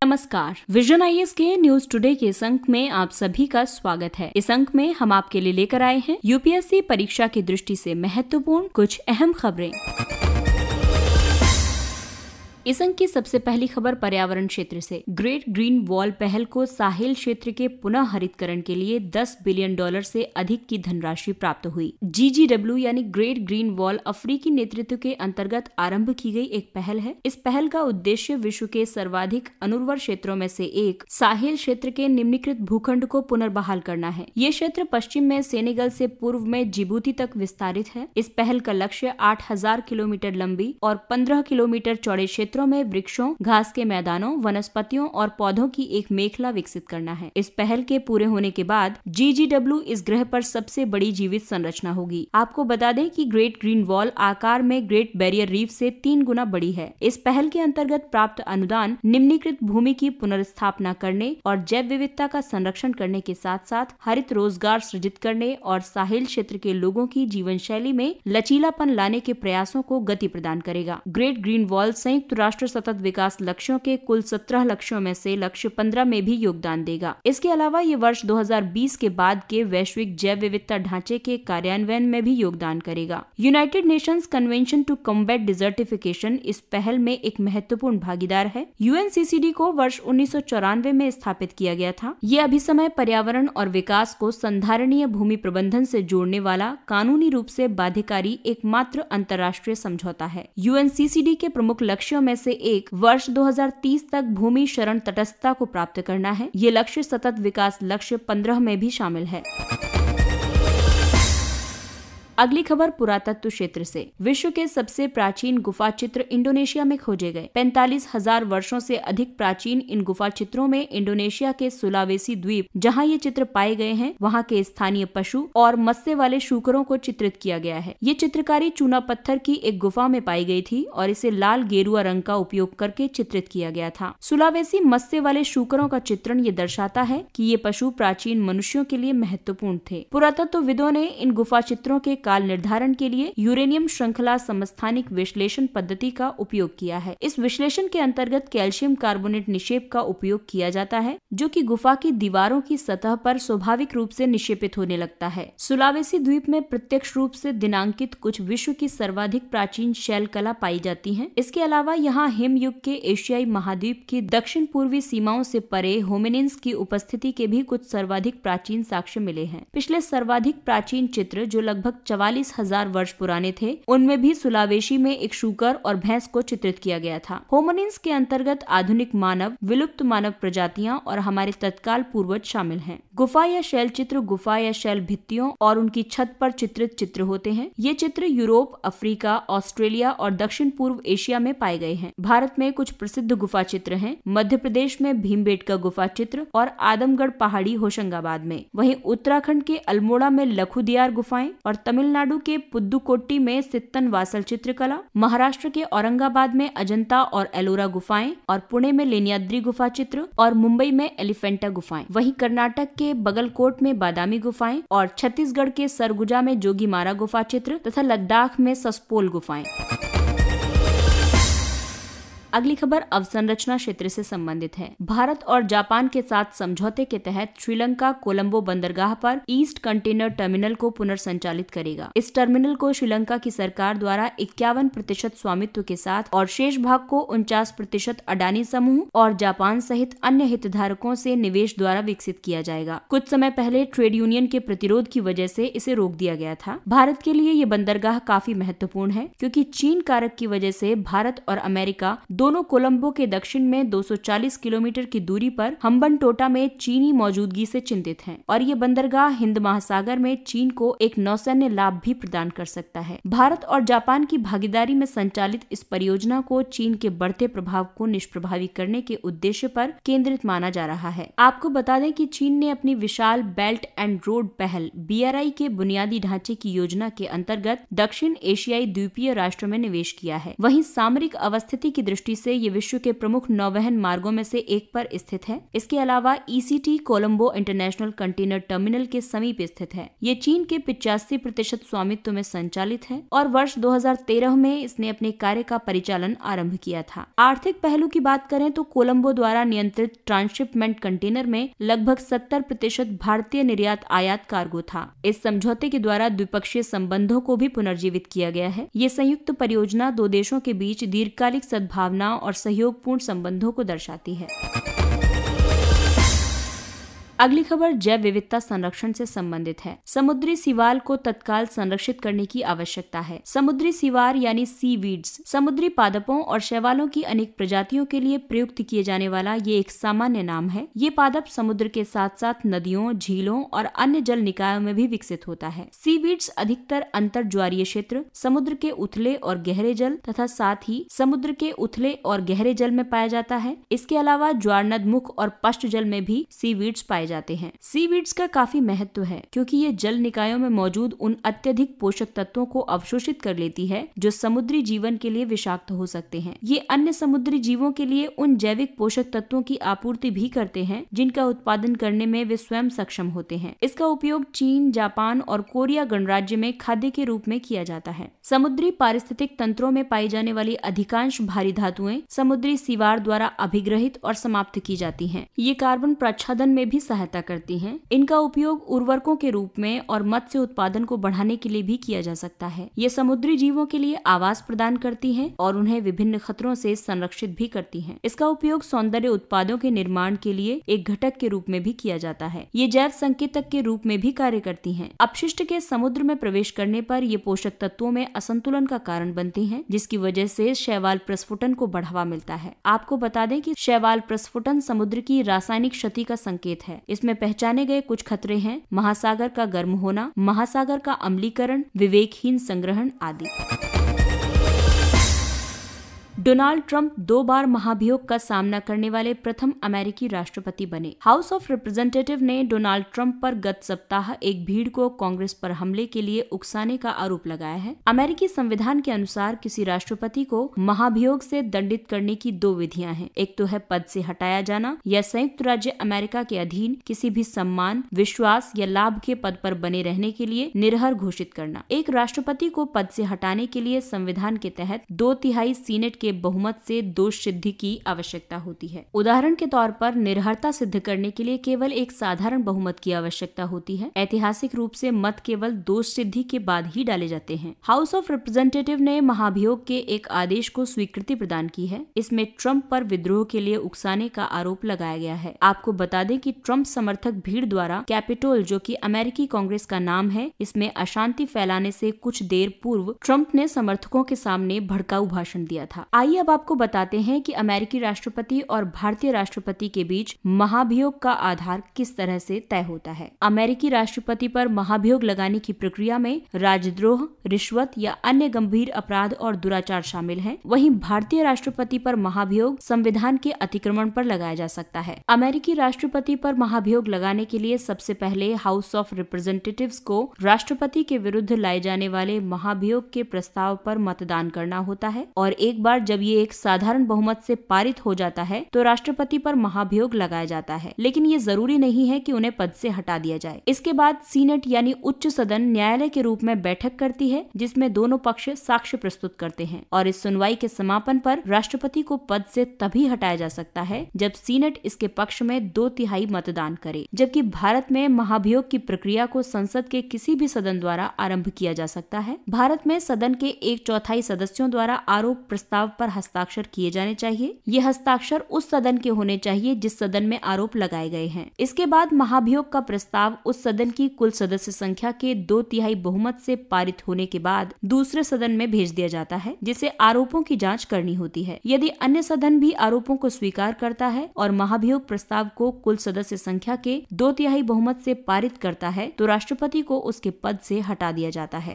नमस्कार, vision IAS के news today के इस अंक में आप सभी का स्वागत है। इस अंक में हम आपके लिए लेकर आए हैं यूपीएससी परीक्षा की दृष्टि से महत्वपूर्ण कुछ अहम खबरें। इस अंक की सबसे पहली खबर पर्यावरण क्षेत्र से। ग्रेट ग्रीन वॉल पहल को साहिल क्षेत्र के पुनः हरितकरण के लिए $10 बिलियन से अधिक की धनराशि प्राप्त हुई। GGW यानी ग्रेट ग्रीन वॉल अफ्रीकी नेतृत्व के अंतर्गत आरंभ की गई एक पहल है। इस पहल का उद्देश्य विश्व के सर्वाधिक अनुर्वर क्षेत्रों में से एक साहिल क्षेत्र के निम्नीकृत भूखंड को पुनर्बहाल करना है। ये क्षेत्र पश्चिम में सेनेगल से पूर्व में जिबूती तक विस्तारित है। इस पहल का लक्ष्य 8000 किलोमीटर लंबी और 15 किलोमीटर चौड़े क्षेत्र में वृक्षों, घास के मैदानों, वनस्पतियों और पौधों की एक मेखला विकसित करना है। इस पहल के पूरे होने के बाद GGW इस ग्रह पर सबसे बड़ी जीवित संरचना होगी। आपको बता दें कि ग्रेट ग्रीन वॉल आकार में ग्रेट बैरियर रीफ से 3 गुना बड़ी है। इस पहल के अंतर्गत प्राप्त अनुदान निम्नीकृत भूमि की पुनर्स्थापना करने और जैव विविधता का संरक्षण करने के साथ साथ हरित रोजगार सृजित करने और साहिल क्षेत्र के लोगों की जीवन शैली में लचीलापन लाने के प्रयासों को गति प्रदान करेगा। ग्रेट ग्रीन वॉल संयुक्त राष्ट्र सतत विकास लक्ष्यों के कुल 17 लक्ष्यों में से लक्ष्य 15 में भी योगदान देगा। इसके अलावा ये वर्ष 2020 के बाद के वैश्विक जैव विविधता ढांचे के कार्यान्वयन में भी योगदान करेगा। United Nations Convention to Combat Desertification इस पहल में एक महत्वपूर्ण भागीदार है। UNCCD को वर्ष 1994 में स्थापित किया गया था। ये अभी समय पर्यावरण और विकास को संधारणीय भूमि प्रबंधन से जोड़ने वाला कानूनी रूप से बाध्यकारी एकमात्र अंतर्राष्ट्रीय समझौता है। UNCCD के प्रमुख लक्ष्यों में से एक वर्ष 2030 तक भूमि शरण तटस्थता को प्राप्त करना है। ये लक्ष्य सतत विकास लक्ष्य 15 में भी शामिल है। अगली खबर पुरातत्व क्षेत्र से। विश्व के सबसे प्राचीन गुफा चित्र इंडोनेशिया में खोजे गए। 45,000 वर्षों से अधिक प्राचीन इन गुफा चित्रों में इंडोनेशिया के सुलावेसी द्वीप जहां ये चित्र पाए गए हैं, वहां के स्थानीय पशु और मत्स्य वाले शूकरों को चित्रित किया गया है। ये चित्रकारी चूना पत्थर की एक गुफा में पाई गई थी और इसे लाल गेरुआ रंग का उपयोग करके चित्रित किया गया था। सुलावेसी मत्स्य वाले शूकरों का चित्रण ये दर्शाता है कि ये पशु प्राचीन मनुष्यों के लिए महत्वपूर्ण थे। पुरातत्वविदों ने इन गुफा चित्रों के काल निर्धारण के लिए यूरेनियम श्रृंखला समस्थानिक विश्लेषण पद्धति का उपयोग किया है। इस विश्लेषण के अंतर्गत कैल्शियम कार्बोनेट निक्षेप का उपयोग किया जाता है, जो कि गुफा की दीवारों की सतह पर स्वाभाविक रूप से निक्षेपित होने लगता है। सुलावेसी द्वीप में प्रत्यक्ष रूप से दिनांकित कुछ विश्व की सर्वाधिक प्राचीन शैल कला पाई जाती है। इसके अलावा यहाँ हिम युग के एशियाई महाद्वीप की दक्षिण पूर्वी सीमाओं से परे होमिनिन्स की उपस्थिति के भी कुछ सर्वाधिक प्राचीन साक्ष्य मिले हैं। पिछले सर्वाधिक प्राचीन चित्र जो लगभग 44,000 वर्ष पुराने थे, उनमें भी सुलावेशी में एक शूकर और भैंस को चित्रित किया गया था। होमिनिन्स के अंतर्गत आधुनिक मानव, विलुप्त मानव प्रजातियां और हमारे तत्काल पूर्वज शामिल हैं। गुफा या शैल चित्र गुफा या शैल भित्तियों और उनकी छत पर चित्रित चित्र होते हैं। ये चित्र यूरोप, अफ्रीका, ऑस्ट्रेलिया और दक्षिण पूर्व एशिया में पाए गए हैं। भारत में कुछ प्रसिद्ध गुफा चित्र हैं। मध्य प्रदेश में भीमबेटका गुफा चित्र और आदमगढ़ पहाड़ी होशंगाबाद में। वहीं उत्तराखंड के अल्मोड़ा में लखुदियार गुफाएं और तमिलनाडु के पुद्दुकोट्टी में सित्तन वासल चित्रकला, महाराष्ट्र के औरंगाबाद में अजंता और एलोरा गुफाएं और पुणे में लेनियाद्री गुफा चित्र और मुंबई में एलिफेंटा गुफाएं। वहीं कर्नाटक के बगलकोट में बादामी गुफाएं और छत्तीसगढ़ के सरगुजा में जोगीमारा गुफा चित्र तथा लद्दाख में ससपोल गुफाएं। अगली खबर अवसंरचना क्षेत्र से संबंधित है। भारत और जापान के साथ समझौते के तहत श्रीलंका कोलंबो बंदरगाह पर ईस्ट कंटेनर टर्मिनल को पुनर्संचालित करेगा। इस टर्मिनल को श्रीलंका की सरकार द्वारा 51% स्वामित्व के साथ और शेष भाग को 49% अडानी समूह और जापान सहित अन्य हितधारकों से निवेश द्वारा विकसित किया जाएगा। कुछ समय पहले ट्रेड यूनियन के प्रतिरोध की वजह से इसे रोक दिया गया था। भारत के लिए ये बंदरगाह काफी महत्वपूर्ण है, क्योंकि चीन कारक की वजह से भारत और अमेरिका दोनों कोलंबो के दक्षिण में 240 किलोमीटर की दूरी पर हम्बनटोटा में चीनी मौजूदगी से चिंतित हैं और ये बंदरगाह हिंद महासागर में चीन को एक नौसैन्य लाभ भी प्रदान कर सकता है। भारत और जापान की भागीदारी में संचालित इस परियोजना को चीन के बढ़ते प्रभाव को निष्प्रभावी करने के उद्देश्य पर केंद्रित माना जा रहा है। आपको बता दें कि चीन ने अपनी विशाल बेल्ट एंड रोड पहल BRI के बुनियादी ढांचे की योजना के अंतर्गत दक्षिण एशियाई द्वीपीय राष्ट्र में निवेश किया है। वहीं सामरिक अवस्थिति की दृष्टि दृष्टि से ये विश्व के प्रमुख नौवहन मार्गों में से एक पर स्थित है। इसके अलावा ECT Colombo international container terminal के समीप स्थित है। ये चीन के 85% स्वामित्व में संचालित है और वर्ष 2013 में इसने अपने कार्य का परिचालन आरंभ किया था। आर्थिक पहलू की बात करें तो कोलंबो द्वारा नियंत्रित ट्रांसशिपमेंट कंटेनर में लगभग 70% भारतीय निर्यात आयात कार्गो था। इस समझौते के द्वारा द्विपक्षीय संबंधों को भी पुनर्जीवित किया गया है। ये संयुक्त परियोजना दो देशों के बीच दीर्घकालिक सद्भावना और सहयोगपूर्ण संबंधों को दर्शाती है। अगली खबर जैव विविधता संरक्षण से संबंधित है। समुद्री सीवाल को तत्काल संरक्षित करने की आवश्यकता है। समुद्री सीवार यानी सीवीड्स समुद्री पादपों और शैवालों की अनेक प्रजातियों के लिए प्रयुक्त किए जाने वाला ये एक सामान्य नाम है। ये पादप समुद्र के साथ साथ नदियों, झीलों और अन्य जल निकायों में भी विकसित होता है। सीवीड्स अधिकतर अंतर ज्वारीय क्षेत्र, समुद्र के उथले और गहरे जल तथा साथ ही समुद्र के उथले और गहरे जल में पाया जाता है। इसके अलावा ज्वारनदमुख और पश्च जल में भी सीवीड्स पाए जाते हैं। सीवीड्स का काफी महत्व है क्योंकि ये जल निकायों में मौजूद उन अत्यधिक पोषक तत्वों को अवशोषित कर लेती है जो समुद्री जीवन के लिए विषाक्त हो सकते हैं। ये अन्य समुद्री जीवों के लिए उन जैविक पोषक तत्वों की आपूर्ति भी करते हैं जिनका उत्पादन करने में वे स्वयं सक्षम होते हैं। इसका उपयोग चीन, जापान और कोरिया गणराज्य में खाद्य के रूप में किया जाता है। समुद्री पारिस्थितिक तंत्रों में पाई जाने वाली अधिकांश भारी धातुएं समुद्री सीवार द्वारा अभिग्रहित और समाप्त की जाती हैं। ये कार्बन प्रच्छादन में भी सहायता करती हैं। इनका उपयोग उर्वरकों के रूप में और मत्स्य उत्पादन को बढ़ाने के लिए भी किया जा सकता है। ये समुद्री जीवों के लिए आवास प्रदान करती हैं और उन्हें विभिन्न खतरों से संरक्षित भी करती हैं। इसका उपयोग सौंदर्य उत्पादों के निर्माण के लिए एक घटक के रूप में भी किया जाता है। ये जैव संकेतक के रूप में भी कार्य करती हैं। अपशिष्ट के समुद्र में प्रवेश करने पर ये पोषक तत्वों में असंतुलन का कारण बनती हैं, जिसकी वजह से शैवाल प्रस्फुटन को बढ़ावा मिलता है। आपको बता दें कि शैवाल प्रस्फुटन समुद्र की रासायनिक क्षति का संकेत है। इसमें पहचाने गए कुछ खतरे हैं: महासागर का गर्म होना, महासागर का अम्लीकरण, विवेकहीन संग्रहण आदि। डोनाल्ड ट्रंप 2 बार महाभियोग का सामना करने वाले प्रथम अमेरिकी राष्ट्रपति बने। हाउस ऑफ रिप्रेजेंटेटिव ने डोनाल्ड ट्रंप पर गत सप्ताह एक भीड़ को कांग्रेस पर हमले के लिए उकसाने का आरोप लगाया है। अमेरिकी संविधान के अनुसार किसी राष्ट्रपति को महाभियोग से दंडित करने की 2 विधियां हैं। एक तो है पद से हटाया जाना या संयुक्त राज्य अमेरिका के अधीन किसी भी सम्मान, विश्वास या लाभ के पद पर बने रहने के लिए निरहर घोषित करना। एक राष्ट्रपति को पद से हटाने के लिए संविधान के तहत 2/3 सीनेट के बहुमत से दोष सिद्धि की आवश्यकता होती है। उदाहरण के तौर पर निरहरता सिद्ध करने के लिए केवल एक साधारण बहुमत की आवश्यकता होती है। ऐतिहासिक रूप से मत केवल दोष सिद्धि के बाद ही डाले जाते हैं। हाउस ऑफ रिप्रेजेंटेटिव ने महाभियोग के एक आदेश को स्वीकृति प्रदान की है। इसमें ट्रंप पर विद्रोह के लिए उकसाने का आरोप लगाया गया है। आपको बता दें कि ट्रंप समर्थक भीड़ द्वारा कैपिटोल, जो कि अमेरिकी कांग्रेस का नाम है, इसमें अशांति फैलाने से कुछ देर पूर्व ट्रंप ने समर्थकों के सामने भड़काऊ भाषण दिया था। आइए अब आपको बताते हैं कि अमेरिकी राष्ट्रपति और भारतीय राष्ट्रपति के बीच महाभियोग का आधार किस तरह से तय होता है। अमेरिकी राष्ट्रपति पर महाभियोग लगाने की प्रक्रिया में राजद्रोह, रिश्वत या अन्य गंभीर अपराध और दुराचार शामिल हैं। वहीं भारतीय राष्ट्रपति पर महाभियोग संविधान के अतिक्रमण पर लगाया जा सकता है। अमेरिकी राष्ट्रपति पर महाभियोग लगाने के लिए सबसे पहले हाउस ऑफ रिप्रेजेंटेटिव्स को राष्ट्रपति के विरुद्ध लाए जाने वाले महाभियोग के प्रस्ताव पर मतदान करना होता है और एक बार जब ये एक साधारण बहुमत से पारित हो जाता है तो राष्ट्रपति पर महाभियोग लगाया जाता है। लेकिन ये जरूरी नहीं है कि उन्हें पद से हटा दिया जाए। इसके बाद सीनेट यानी उच्च सदन न्यायालय के रूप में बैठक करती है, जिसमें दोनों पक्ष साक्ष्य प्रस्तुत करते हैं और इस सुनवाई के समापन पर राष्ट्रपति को पद से तभी हटाया जा सकता है जब सीनेट इसके पक्ष में 2/3 मतदान करे। जबकि भारत में महाभियोग की प्रक्रिया को संसद के किसी भी सदन द्वारा आरंभ किया जा सकता है। भारत में सदन के 1/4 सदस्यों द्वारा आरोप प्रस्ताव पर हस्ताक्षर किए जाने चाहिए। ये हस्ताक्षर उस सदन के होने चाहिए जिस सदन में आरोप लगाए गए हैं। इसके बाद महाभियोग का प्रस्ताव उस सदन की कुल सदस्य संख्या के 2/3 बहुमत से पारित होने के बाद दूसरे सदन में भेज दिया जाता है, जिसे आरोपों की जांच करनी होती है। यदि अन्य सदन भी आरोपों को स्वीकार करता है और महाभियोग प्रस्ताव को कुल सदस्य संख्या के 2/3 बहुमत से पारित करता है तो राष्ट्रपति को उसके पद से हटा दिया जाता है।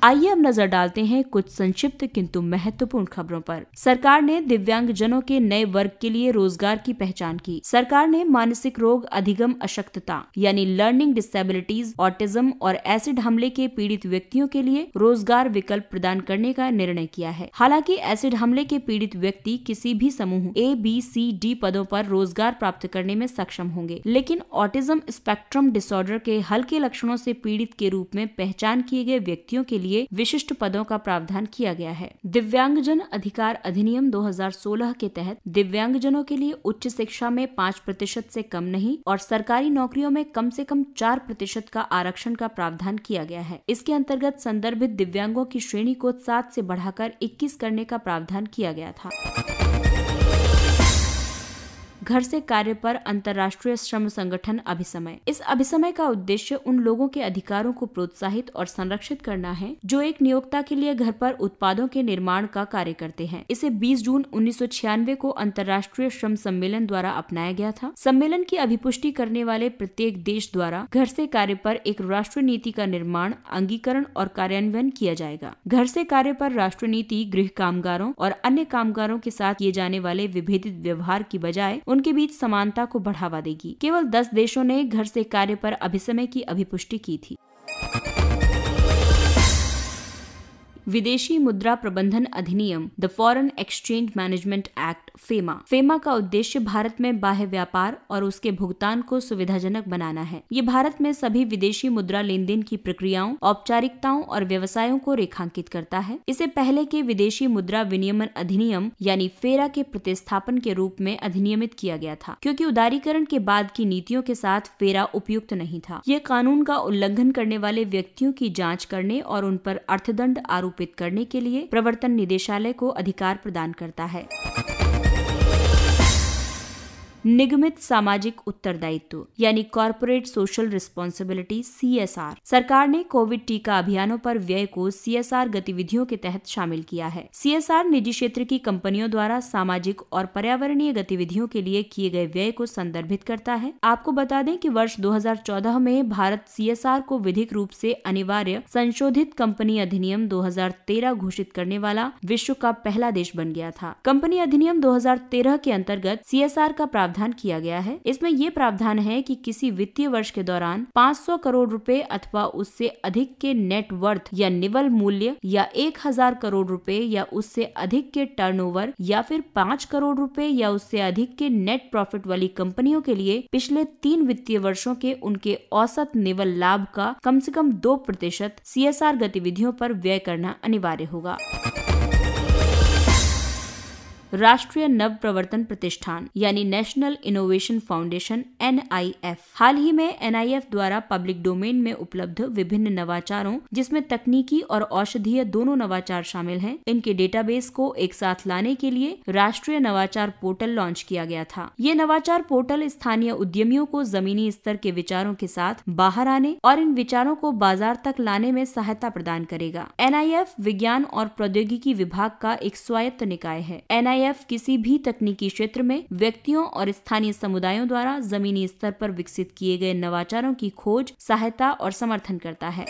आइए अब नजर डालते हैं कुछ संक्षिप्त किंतु महत्वपूर्ण खबरों पर। सरकार ने दिव्यांग जनों के नए वर्ग के लिए रोजगार की पहचान की। सरकार ने मानसिक रोग, अधिगम अशक्तता यानी लर्निंग डिसेबिलिटीज, ऑटिज्म और एसिड हमले के पीड़ित व्यक्तियों के लिए रोजगार विकल्प प्रदान करने का निर्णय किया है। हालांकि एसिड हमले के पीड़ित व्यक्ति किसी भी समूह A, B, C, D पदों पर रोजगार प्राप्त करने में सक्षम होंगे, लेकिन ऑटिज्म स्पेक्ट्रम डिसऑर्डर के हल्के लक्षणों से पीड़ित के रूप में पहचान किए गए व्यक्तियों के लिए विशिष्ट पदों का प्रावधान किया गया है। दिव्यांगजन अधिकार अधिनियम 2016 के तहत दिव्यांगजनों के लिए उच्च शिक्षा में 5% से कम नहीं और सरकारी नौकरियों में कम से कम 4% का आरक्षण का प्रावधान किया गया है। इसके अंतर्गत संदर्भित दिव्यांगों की श्रेणी को 7 से बढ़ाकर 21 करने का प्रावधान किया गया था। घर से कार्य पर अंतर्राष्ट्रीय श्रम संगठन अभिसमय। इस अभिसमय का उद्देश्य उन लोगों के अधिकारों को प्रोत्साहित और संरक्षित करना है जो एक नियोक्ता के लिए घर पर उत्पादों के निर्माण का कार्य करते हैं। इसे 20 जून 1996 को अंतर्राष्ट्रीय श्रम सम्मेलन द्वारा अपनाया गया था। सम्मेलन की अभिपुष्टि करने वाले प्रत्येक देश द्वारा घर से कार्य पर एक राष्ट्रीय नीति का निर्माण, अंगीकरण और कार्यान्वयन किया जाएगा। घर से कार्य पर राष्ट्रीय नीति गृह कामगारों और अन्य कामगारों के साथ किए जाने वाले विभेदित व्यवहार की बजाय उनके बीच समानता को बढ़ावा देगी। केवल 10 देशों ने घर से कार्य पर अभिसमय की अभिपुष्टि की थी। विदेशी मुद्रा प्रबंधन अधिनियम the foreign exchange management act FEMA. FEMA का उद्देश्य भारत में बाह्य व्यापार और उसके भुगतान को सुविधाजनक बनाना है। ये भारत में सभी विदेशी मुद्रा लेन देन की प्रक्रियाओं, औपचारिकताओं और व्यवसायों को रेखांकित करता है। इसे पहले के विदेशी मुद्रा विनियमन अधिनियम यानी फेरा के प्रतिस्थापन के रूप में अधिनियमित किया गया था, क्योंकि उदारीकरण के बाद की नीतियों के साथ फेरा उपयुक्त नहीं था। ये कानून का उल्लंघन करने वाले व्यक्तियों की जांच करने और उन पर अर्थदंड आरोपित करने के लिए प्रवर्तन निदेशालय को अधिकार प्रदान करता है। निगमित सामाजिक उत्तरदायित्व यानी कॉर्पोरेट सोशल रिस्पॉन्सिबिलिटी CSR। सरकार ने कोविड टीका अभियानों पर व्यय को CSR गतिविधियों के तहत शामिल किया है। CSR निजी क्षेत्र की कंपनियों द्वारा सामाजिक और पर्यावरणीय गतिविधियों के लिए किए गए व्यय को संदर्भित करता है। आपको बता दें कि वर्ष 2014 में भारत CSR को विधिक रूप से अनिवार्य संशोधित कंपनी अधिनियम 2013 घोषित करने वाला विश्व का पहला देश बन गया था। कंपनी अधिनियम 2013 के अंतर्गत CSR का प्रावधान किया गया है। इसमें ये प्रावधान है कि किसी वित्तीय वर्ष के दौरान 500 करोड़ रुपए अथवा उससे अधिक के नेट वर्थ या निवल मूल्य या 1000 करोड़ रुपए या उससे अधिक के टर्नओवर या फिर 5 करोड़ रुपए या उससे अधिक के नेट प्रॉफिट वाली कंपनियों के लिए पिछले 3 वित्तीय वर्षों के उनके औसत निवल लाभ का कम से कम 2% CSR गतिविधियों पर व्यय करना अनिवार्य होगा। राष्ट्रीय नव प्रवर्तन प्रतिष्ठान यानी नेशनल इनोवेशन फाउंडेशन NIF। हाल ही में NIF द्वारा पब्लिक डोमेन में उपलब्ध विभिन्न नवाचारों, जिसमें तकनीकी और औषधीय दोनों नवाचार शामिल हैं, इनके डेटाबेस को एक साथ लाने के लिए राष्ट्रीय नवाचार पोर्टल लॉन्च किया गया था। ये नवाचार पोर्टल स्थानीय उद्यमियों को जमीनी स्तर के विचारों के साथ बाहर आने और इन विचारों को बाजार तक लाने में सहायता प्रदान करेगा। NIF विज्ञान और प्रौद्योगिकी विभाग का एक स्वायत्त निकाय है। NIF किसी भी तकनीकी क्षेत्र में व्यक्तियों और स्थानीय समुदायों द्वारा जमीनी स्तर पर विकसित किए गए नवाचारों की खोज, सहायता और समर्थन करता है।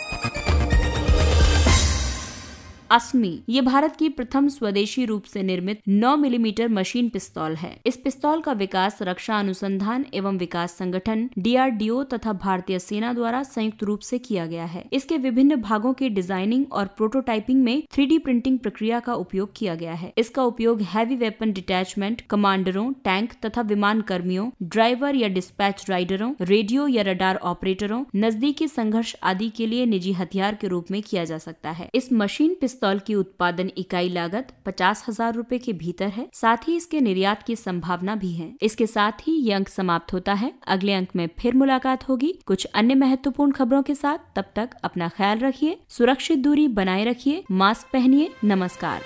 अस्मी ये भारत की प्रथम स्वदेशी रूप से निर्मित 9 मिलीमीटर मशीन पिस्तौल है। इस पिस्तौल का विकास रक्षा अनुसंधान एवं विकास संगठन DRDO तथा भारतीय सेना द्वारा संयुक्त रूप से किया गया है। इसके विभिन्न भागों के डिजाइनिंग और प्रोटोटाइपिंग में 3D प्रिंटिंग प्रक्रिया का उपयोग किया गया है। इसका उपयोग हैवी वेपन डिटैचमेंट, कमांडरों, टैंक तथा विमान कर्मियों, ड्राइवर या डिस्पैच राइडरों, रेडियो या रडार ऑपरेटरों, नजदीकी संघर्ष आदि के लिए निजी हथियार के रूप में किया जा सकता है। इस मशीन पिस्तौल की उत्पादन इकाई लागत 50,000 रुपए के भीतर है। साथ ही इसके निर्यात की संभावना भी है। इसके साथ ही ये अंक समाप्त होता है। अगले अंक में फिर मुलाकात होगी कुछ अन्य महत्वपूर्ण खबरों के साथ। तब तक अपना ख्याल रखिए, सुरक्षित दूरी बनाए रखिए, मास्क पहनिए। नमस्कार।